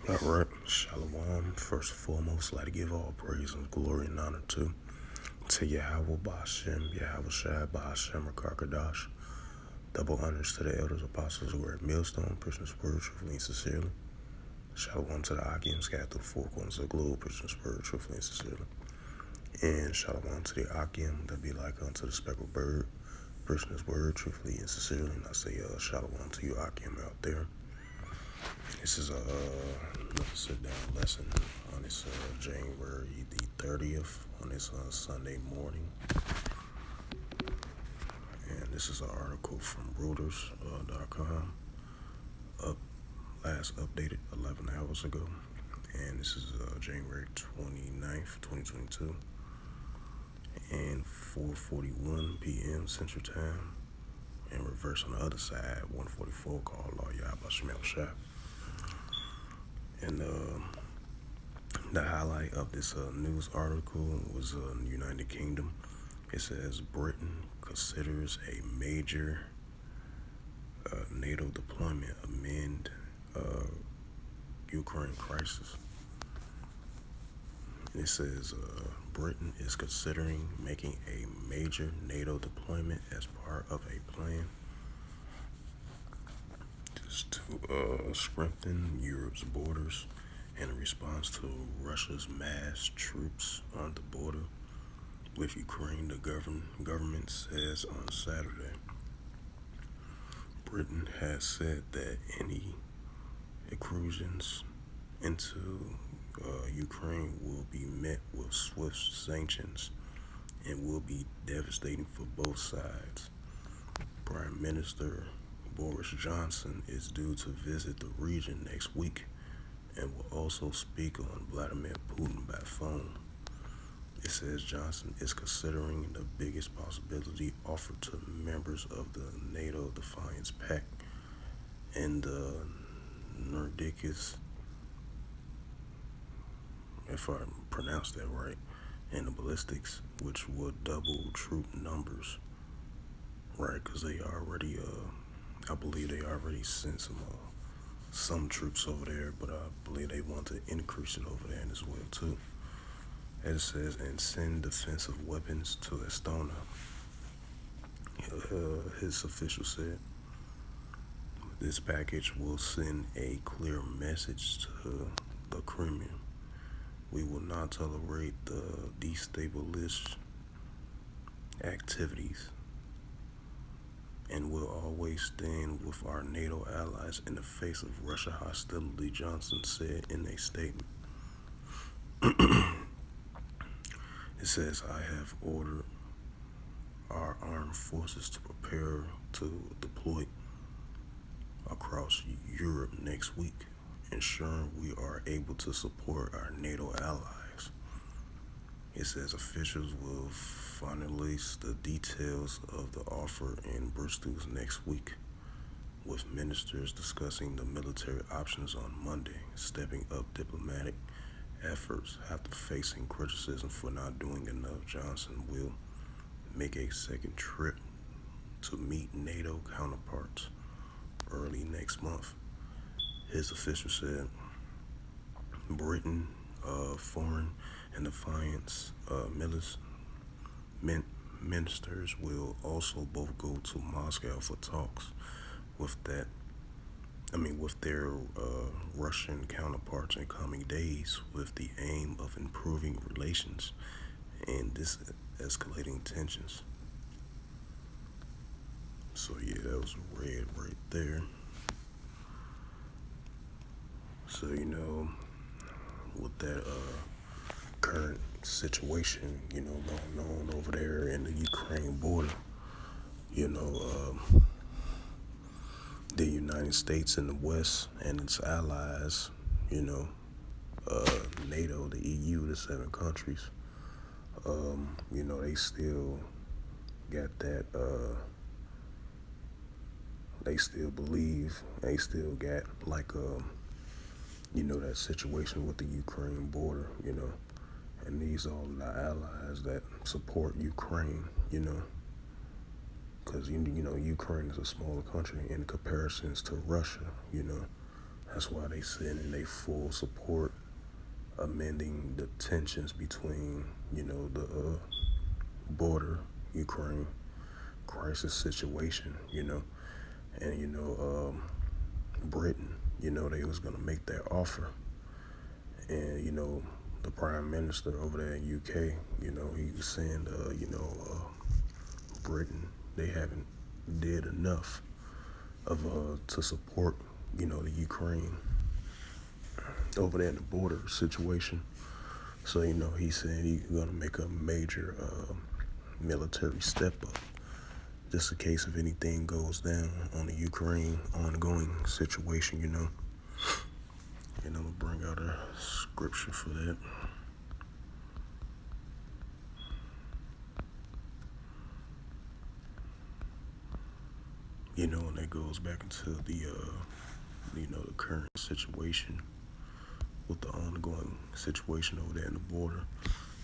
Alright, Shalom. First and foremost, I'd like to give all praise and glory and honor to Yahweh Ba'Shem, Yahweh Shai Ba'Shem Rakakadash. Double honors to the elders, apostles who were at Millstone, Christian's word, truthfully and sincerely. Shalom to the Akim, scattered through the four corners of the globe, Christian's word, truthfully and sincerely. And Shalom to the Akim, that be like unto the speckled bird, Christian's word, truthfully and sincerely. And I say, Shalom to you, Akim, out there. This is another sit-down lesson on this January the 30th, on this Sunday morning. And this is an article from Reuters.com, last updated 11 hours ago. And this is January 29th, 2022, and 4:41 p.m. Central Time. And reverse on the other side, 1:44, called Law Yahweh Shemel Shah. And the highlight of this news article was in the United Kingdom. It says Britain considers a major NATO deployment amid Ukraine crisis. And it says Britain is considering making a major NATO deployment as part of a plan to strengthen Europe's borders in response to Russia's mass troops on the border with Ukraine, the government says on Saturday. Britain has said that any incursions into Ukraine will be met with swift sanctions and will be devastating for both sides. Prime Minister Boris Johnson is due to visit the region next week and will also speak on Vladimir Putin by phone. It says Johnson is considering the biggest possibility offered to members of the NATO Defiance Pact and the Nordics, if I pronounced that right, and the ballistics, which would double troop numbers, right? Because they already, I believe they already sent some troops over there, but I believe they want to increase it over there as well too. It says, and send defensive weapons to Estonia. His official said, this package will send a clear message to the Kremlin. We will not tolerate the destabilized activities and will always stand with our NATO allies in the face of Russia hostility, Johnson said in a statement. It says, I have ordered our armed forces to prepare to deploy across Europe next week, ensuring we are able to support our NATO allies. It says officials will finalize the details of the offer in Brussels next week, with ministers discussing the military options on Monday, stepping up diplomatic efforts after facing criticism for not doing enough. Johnson will make a second trip to meet NATO counterparts early next month. His official said Britain, Foreign and Defiance ministers will also both go to Moscow for talks with their Russian counterparts in coming days, with the aim of improving relations and escalating tensions. So yeah, that was red right there. So with that current situation, going on over there in the Ukraine border, the United States and the West and its allies, NATO, the EU, the 7 countries, they still got that, they still believe, they still got that situation with the Ukraine border, and these are the allies that support Ukraine, because Ukraine is a smaller country in comparisons to Russia, That's why they said in they full support amending the tensions between, the border Ukraine crisis situation, and Britain, they was gonna make that offer, and the prime minister over there in UK, he was saying, Britain, they haven't did enough of to support, the Ukraine over there in the border situation. So he said he's gonna make a major military step up, just in case if anything goes down on the Ukraine ongoing situation. And I'm gonna bring out a scripture for that. And that goes back into the the current situation with the ongoing situation over there in the border.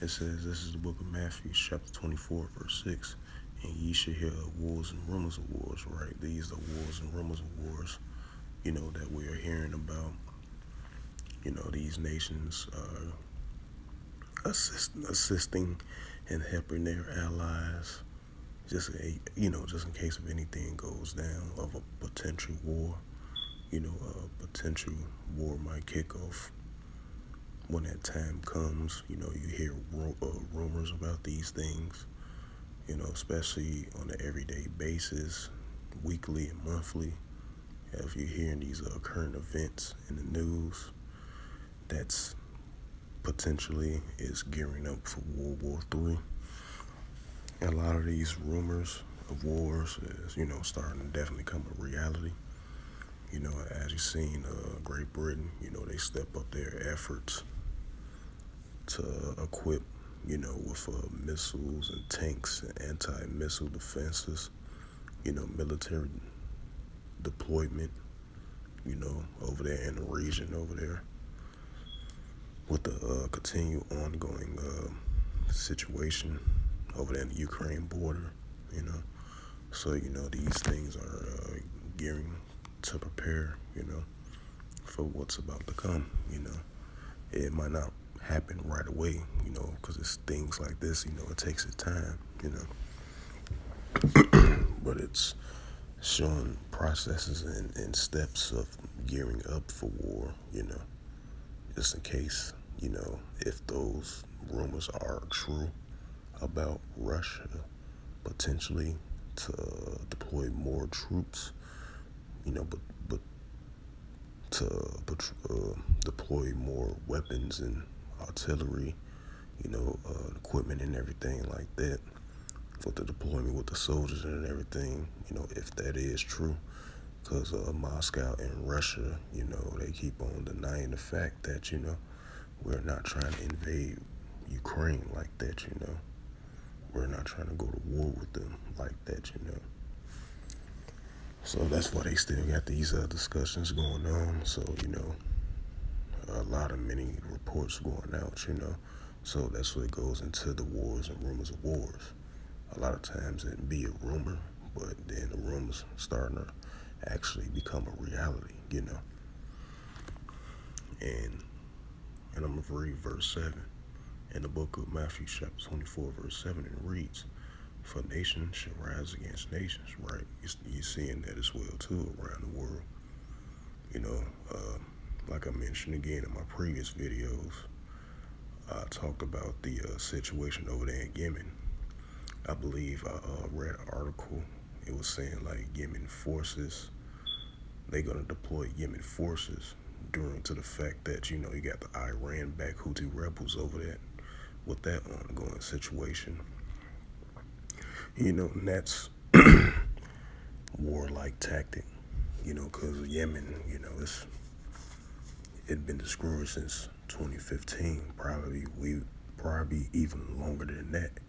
It says, this is the book of Matthew, chapter 24, verse 6. And ye shall hear of wars and rumors of wars, right? These are wars and rumors of wars, that we are hearing about. These nations assisting and helping their allies, just in case if anything goes down of a potential war. A potential war might kick off. When that time comes, you hear rumors about these things, especially on an everyday basis, weekly and monthly. If you're hearing these current events in the news, that's potentially is gearing up for World War III. A lot of these rumors of wars is, starting to definitely come a reality. As you've seen, Great Britain, they step up their efforts to equip, with missiles and tanks and anti-missile defenses, military deployment, over there in the region over there with the continued ongoing situation over there in the Ukraine border, So, these things are gearing to prepare, for what's about to come, It might not happen right away, because it's things like this, it takes its time, But it's showing processes and steps of gearing up for war, just in case, if those rumors are true about Russia potentially to deploy more troops, but to deploy more weapons and artillery, equipment and everything like that, with the deployment with the soldiers and everything, if that is true, because Moscow and Russia, they keep on denying the fact that, we're not trying to invade Ukraine like that, We're not trying to go to war with them like that, So that's why they still got these discussions going on. So, a lot of many reports going out, So that's what goes into the wars and rumors of wars. A lot of times it be a rumor, but then the rumors starting to actually become a reality, And I'm going to read verse 7 in the book of Matthew, chapter 24, verse 7, and it reads, for nation shall rise against nations, right? You're seeing that as well, too, around the world. Like I mentioned again in my previous videos, I talked about the situation over there in Yemen. I believe I read an article. It was saying, like, Yemen forces, they're going to deploy Yemen forces due to the fact that, you got the Iran-backed Houthi rebels over there with that ongoing situation. And that's warlike tactic, because Yemen, it's been destroyed since 2015, probably even longer than that,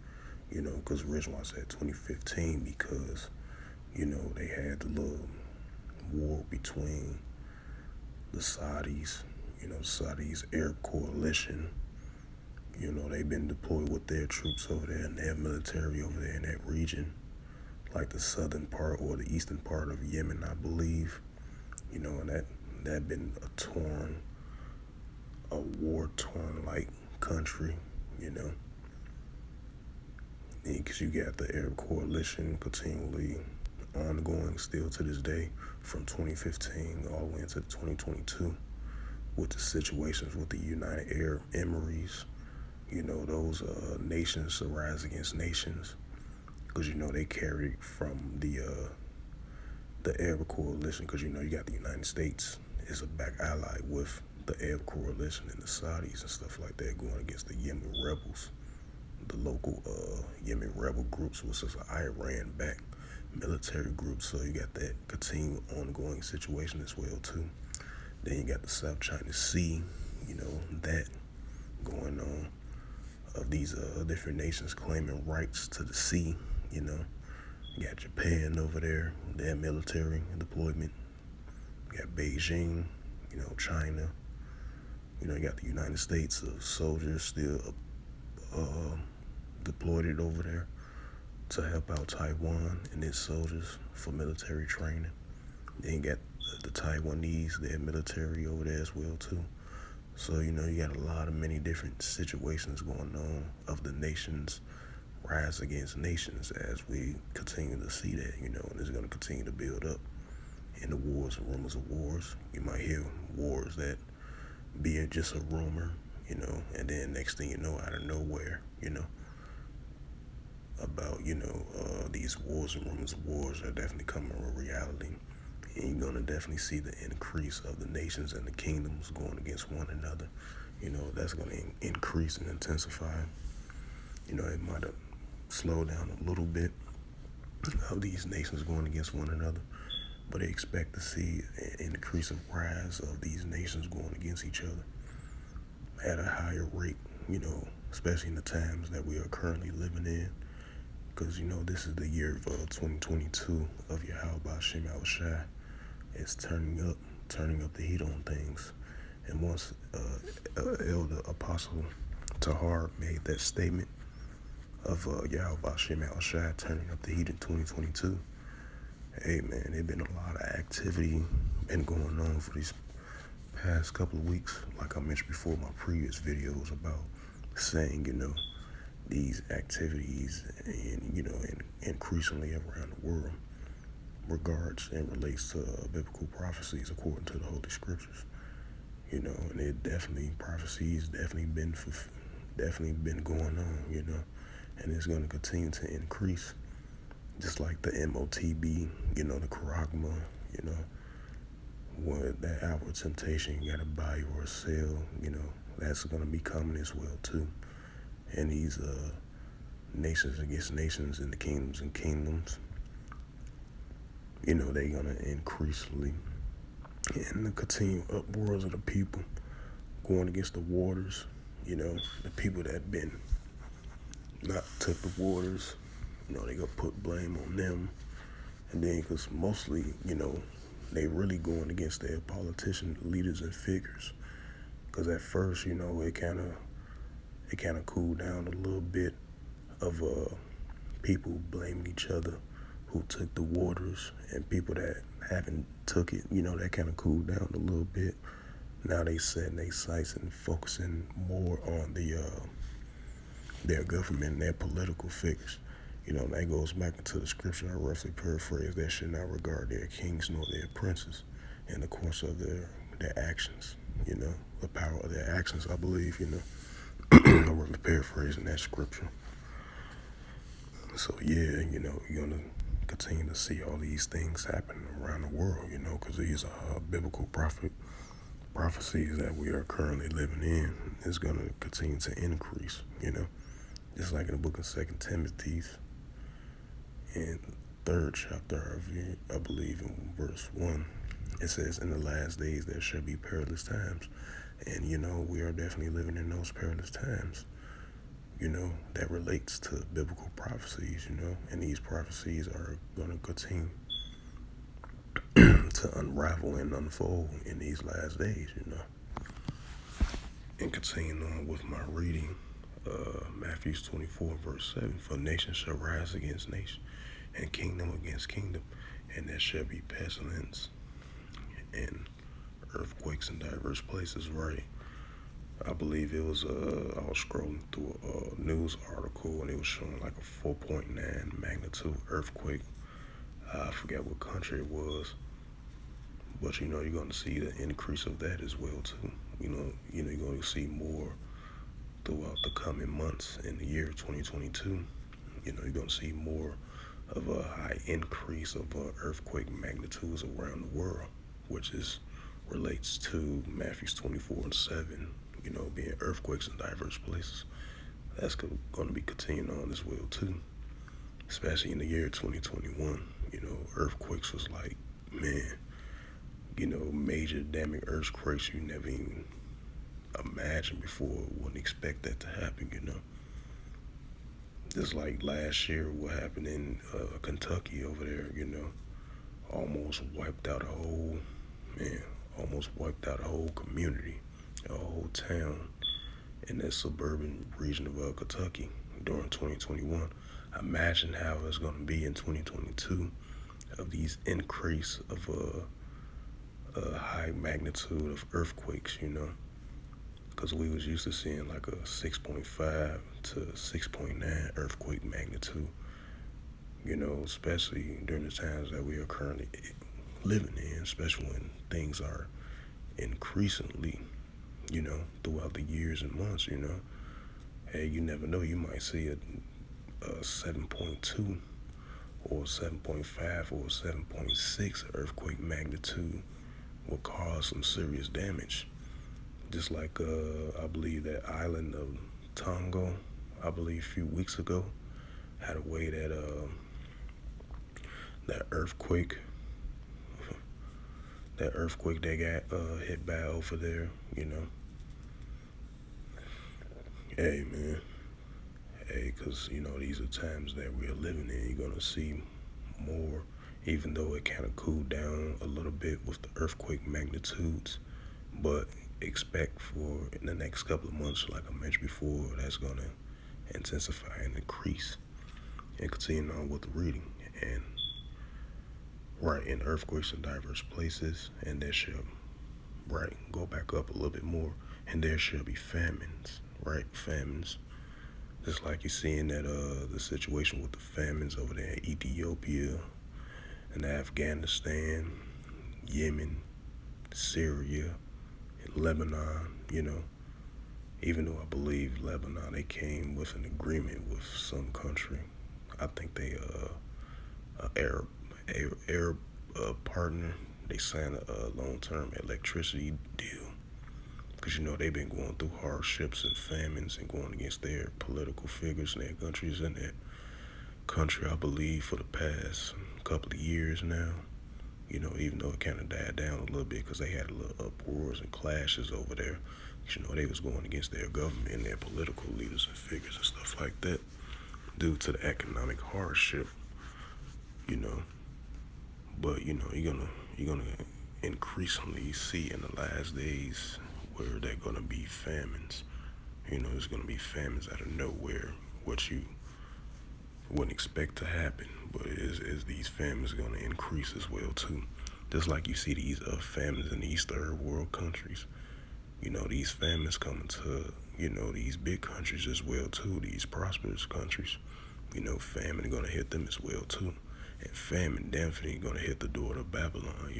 because the reason why I said 2015, because, they had the little war between the Saudis, Saudis Arab coalition, they've been deployed with their troops over there and their military over there in that region, like the southern part or the eastern part of Yemen, I believe, and that been a war-torn like country, you know. Because you got the Arab coalition continually ongoing still to this day from 2015 all the way into 2022 with the situations with the United Arab Emirates. You know, those nations arise against nations because, you know, they carry from the Arab coalition because, you know, you got the United States is a back ally with the Arab coalition and the Saudis and stuff like that going against the Yemen rebels. The local Yemen rebel groups, which is an Iran-backed military group. So you got that continued ongoing situation as well too. Then you got the South China Sea, you know, that going on of these different nations claiming rights to the sea, you know. You got Japan over there, their military deployment. You got Beijing, you know, China. You know, you got the United States soldiers still deployed it over there to help out Taiwan and its soldiers for military training. Then you got the Taiwanese, their military over there as well too. So, you know, you got a lot of many different situations going on of the nations rise against nations as we continue to see that, you know, and it's going to continue to build up in the wars and rumors of wars. You might hear wars that be just a rumor, you know, and then next thing you know, out of nowhere, you know, about, you know, these wars and rumors of wars are definitely coming a reality. And you're going to definitely see the increase of the nations and the kingdoms going against one another. You know, that's going to increase and intensify. You know, it might have slowed down a little bit of these nations going against one another, but they expect to see an increase of rise of these nations going against each other at a higher rate, you know, especially in the times that we are currently living in. Because, you know, this is the year of 2022 of Yahweh Shem Shai. It's turning up the heat on things. And once Elder Apostle Tahar made that statement of Yahweh Shem Shai turning up the heat in 2022, hey man, there's been a lot of activity been going on for these past couple of weeks. Like I mentioned before, my previous videos about saying, you know, these activities and, you know, and increasingly around the world regards and relates to biblical prophecies according to the Holy Scriptures. You know, and it definitely, prophecies definitely been going on, you know, and it's going to continue to increase. Just like the MOTB, you know, the Charagma, you know, what that outward temptation, you got to buy or sell, you know, that's going to be coming as well too. And these nations against nations and the kingdoms and kingdoms, you know, they're going to increasingly and the continued upwards of the people going against the waters, you know, the people that been not took the waters, you know, they gonna put blame on them. And then because mostly, you know, they really going against their politician leaders and figures. Because at first, you know, it kind of cooled down a little bit of people blaming each other who took the waters, and people that haven't took it, you know, that kind of cooled down a little bit. Now they setting their sights and focusing more on their government and their political figures. You know, and that goes back into the scripture I roughly paraphrase, that should not regard their kings nor their princes in the course of their actions, you know, the power of their actions, I believe, you know. I'm roughly paraphrasing that scripture. So yeah, you know, you're going to continue to see all these things happen around the world, you know, because these are biblical prophecies that we are currently living in. Is going to continue to increase, you know, just like in the book of 2 Timothy in 3rd chapter, I believe in verse 1, it says, in the last days there shall be perilous times. And, you know, we are definitely living in those perilous times, you know, that relates to biblical prophecies, you know, and these prophecies are going to continue to unravel and unfold in these last days, you know. And continuing on with my reading, Matthew 24, verse 7, for nation shall rise against nation, and kingdom against kingdom, and there shall be pestilence and earthquakes in diverse places, right? I believe it was, I was scrolling through a news article and it was showing like a 4.9 magnitude earthquake. I forget what country it was, but you're going to see the increase of that as well too. You're going to see more throughout the coming months in the year 2022. You're going to see more of a high increase of earthquake magnitudes around the world, which is relates to Matthew 24:7. Being earthquakes in diverse places. That's going to be continuing on as well too, especially in the year 2021. Earthquakes was like, man, major damning earthquakes you never even imagined before. Wouldn't expect that to happen. Just like last year, what happened in Kentucky over there, almost wiped out a whole, man, almost wiped out a whole community, a whole town in that suburban region of Kentucky during 2021. Imagine how it's going to be in 2022 of these increase of a high magnitude of earthquakes, because we was used to seeing like a 6.5 to 6.9 earthquake magnitude, especially during the times that we are currently living in, especially when things are increasingly, throughout the years and months, Hey, you never know, you might see a 7.2 or 7.5 or 7.6 earthquake magnitude will cause some serious damage. Just like I believe that island of Tonga, I believe a few weeks ago, had a way that that earthquake they got hit by over there. Hey man, hey, because these are times that we are living in. You're gonna see more, even though it kind of cooled down a little bit with the earthquake magnitudes, but expect for in the next couple of months, like I mentioned before, that's going to intensify and increase. And continuing on with the reading, and right, in earthquakes in diverse places, and there shall, right, go back up a little bit more, and there shall be famines, right, famines, just like you seeing that the situation with the famines over there in Ethiopia and Afghanistan, Yemen, Syria, Lebanon, even though I believe Lebanon, they came with an agreement with some country. I think they Arab partner. They signed a long-term electricity deal because they've been going through hardships and famines and going against their political figures in their countries and that country, I believe, for the past couple of years now. Even though it kind of died down a little bit because they had a little uproars and clashes over there. They was going against their government and their political leaders and figures and stuff like that due to the economic hardship, But, you're gonna increasingly see in the last days where they're gonna be famines. There's gonna be famines out of nowhere, what you wouldn't expect to happen, but is these famines going to increase as well too. Just like you see these famines in these third world countries. These famines coming to these big countries as well too. These prosperous countries. Famine going to hit them as well too, and famine definitely going to hit the door to Babylon.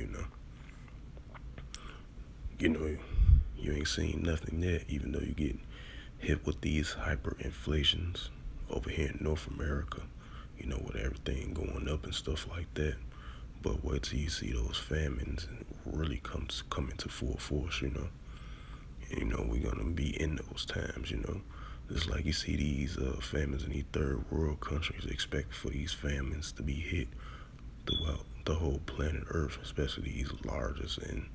You ain't seen nothing yet, even though you get hit with these hyperinflations over here in North America, with everything going up and stuff like that. But wait till you see those famines really come into full force, And, we're going to be in those times, Just like you see these famines in these third world countries, expect for these famines to be hit throughout the whole planet Earth, especially these largest and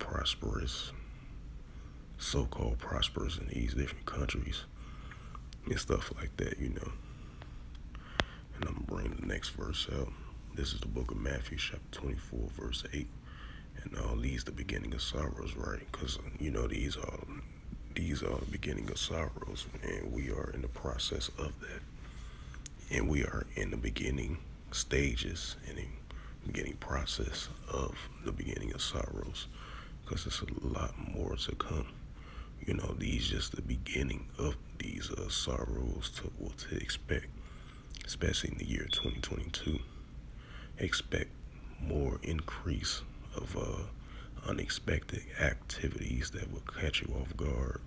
prosperous, so-called prosperous in these different countries and stuff like that, And I'm bringing the next verse out. This is the book of Matthew, chapter 24, verse 8. And all these the beginning of sorrows, right? Because, these are the beginning of sorrows, and we are in the process of that. And we are in the beginning stages and the beginning process of the beginning of sorrows. because it's a lot more to come. These just the beginning of these sorrows to what to expect, especially in the year 2022. Expect more increase of unexpected activities that will catch you off guard.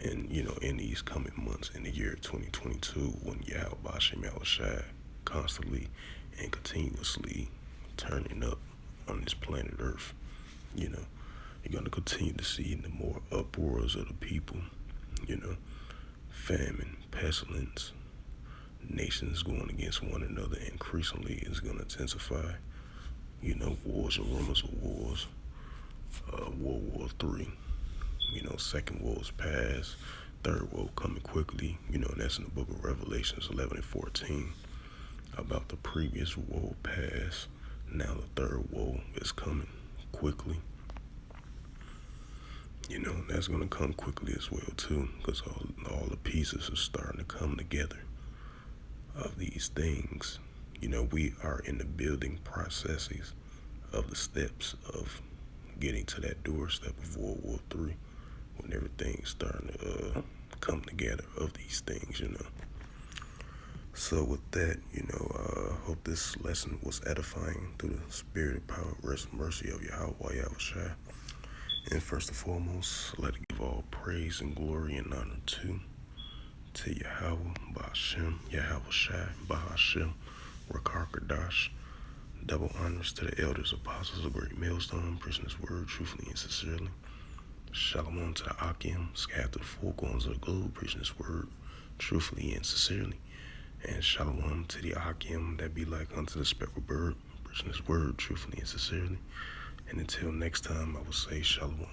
And in these coming months in the year 2022, when Yahweh Bashem Yahushai constantly and continuously turning up on this planet Earth, you're going to continue to see the more uproars of the people, famine, pestilence, nations going against one another increasingly is going to intensify. Wars and rumors of wars, World War III, Second World's past, Third World coming quickly. That's in the book of Revelations 11 and 14 about the previous world past. Now the third world is coming quickly. That's going to come quickly as well too, because all the pieces are starting to come together of these things. We are in the building processes of the steps of getting to that doorstep of World War III, when everything's starting to come together of these things. So with that, hope this lesson was edifying through the spirit, power, rest, and mercy of Yahweh Yahushua. And first and foremost, I'd like to give all praise and glory and honor to Yahweh, Ba'ashem, Yahushua, Ba'ashem, Rakar Kadash. Double honors to the elders, apostles of Great Millstone, preaching His word truthfully and sincerely. Shalom to the Akim, scattered to the four corners of the globe, preaching His word truthfully and sincerely. And shalom to the Akim that be like unto the speckled bird, preaching His word truthfully and sincerely. And until next time, I will say shalom.